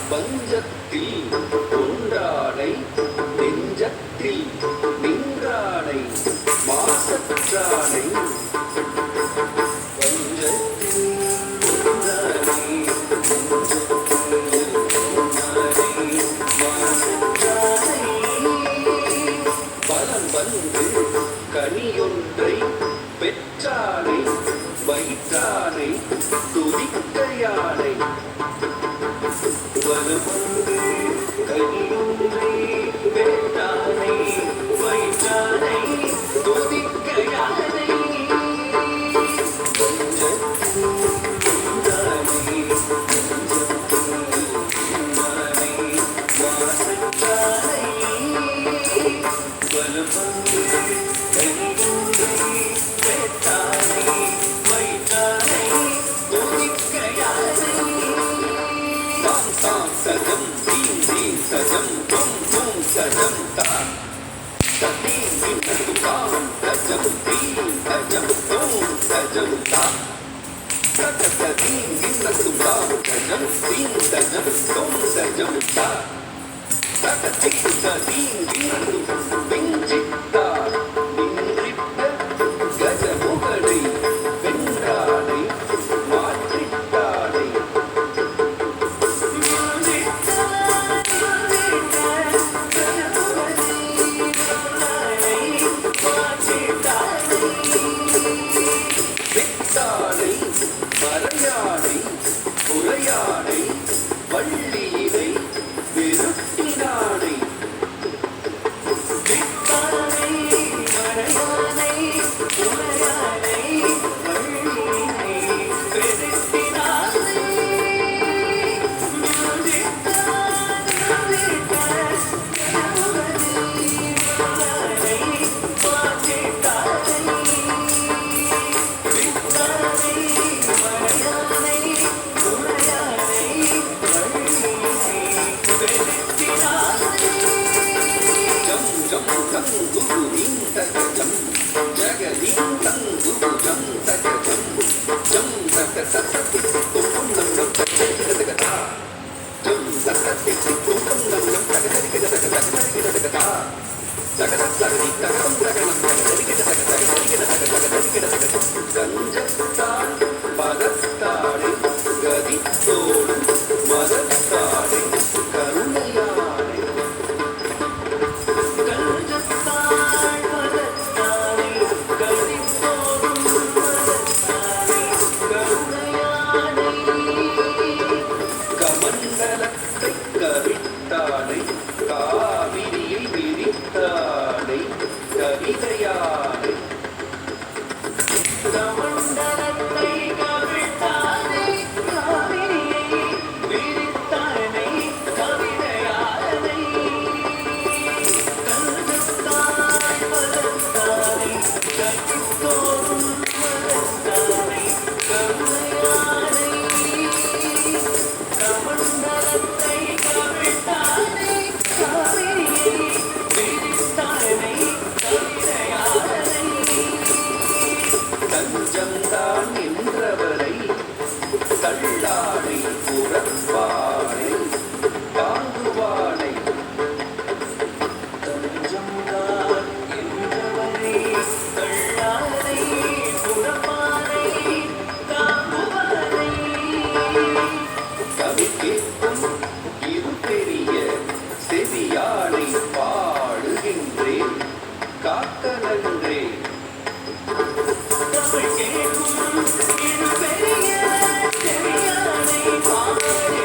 பஞ்சத்தில் ஒன்றானை நெஞ்சத்தில் நின்றானை மாசற்றானை கனியொன்றை பெற்றானை வைத்தானை துதிக்கையானை வலமொன்று கனியொன்றை பெற்றானை வைத்தானை துதிக்கையானை கஜமுகனை வென்றானை மாற்றிட்டானை வித்தானை மறையானை உரையானை வள்ளியினை விருட்டினானை வித்தானை மறையானை உரையானை வள்ளியினை விருட்டினானை கஞ்சத்தான் பதத்தாடை கதித்தோடும் மதத்தாடை கருணையாடை கஞ்சத்தான் பதத்தாடை கதித்தோடும் மதத்தாடை கருணையாடை கமண்டலத்தை கவித்தாடை காவிரியை விரித்தாடை கவிதையாடை கமண்டலத்தை கவிழ்த்தானை காவிரியை விரித்தானை கவிதையானை கஞ்சத்தாய் மலர்த்தானை கட்டித்தோறும் மலர்த்தானை கருணையானை கமண்டலத்தை கவிழ்த்தானை காவிரியை விரித்தானை கவிதையானை தஞ்சம்தான் நின்றவரை தள்ளானை புறப்பானை தாங்குவானை தஞ்சம்தான் நின்றவரை தள்ளானை புறப்பானை தாங்குவானை கவி கேட்கும் இரு பெரிய செவியானை பாடுகின்றேன் காக்க நன்றேன் தமிழ் கேட்கும் இரு பெரிய செவியானை பாடுகின்றேன்